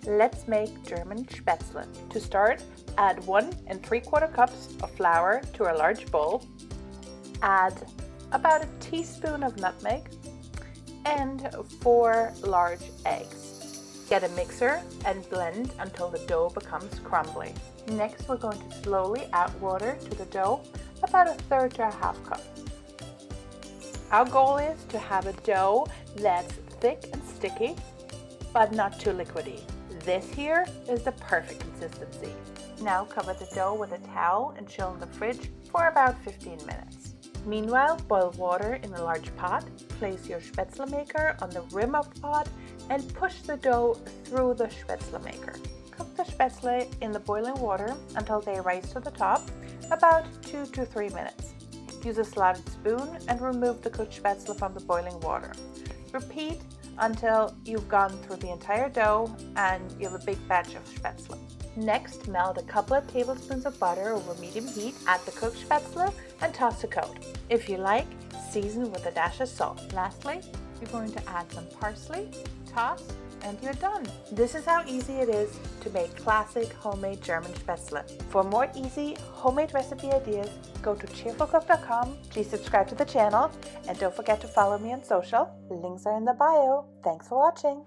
Let's make German Spätzle. To start, add 1 3/4 cups of flour to a large bowl. Add about a teaspoon of nutmeg and 4 large eggs. Get a mixer and blend until the dough becomes crumbly. Next, we're going to slowly add water to the dough, about 1/3 to 1/2 cup. Our goal is to have a dough that's thick and sticky, but not too liquidy. This here is the perfect consistency. Now cover the dough with a towel and chill in the fridge for about 15 minutes. Meanwhile, boil water in a large pot. Place your Spätzle maker on the rim of the pot and push the dough through the Spätzle maker. Cook the Spätzle in the boiling water until they rise to the top, about 2 to 3 minutes. Use a slotted spoon and remove the cooked Spätzle from the boiling water. Repeat until you've gone through the entire dough and you have a big batch of Spätzle. Next, melt a couple of tablespoons of butter over medium heat, add the cooked Spätzle and toss to coat. If you like, season with a dash of salt. Lastly, you're going to add some parsley, toss, and you're done. This is how easy it is to make classic homemade German Spätzle. For more easy homemade recipe ideas, go to cheerfulcook.com. Please subscribe to the channel and don't forget to follow me on social. Links are in the bio. Thanks for watching.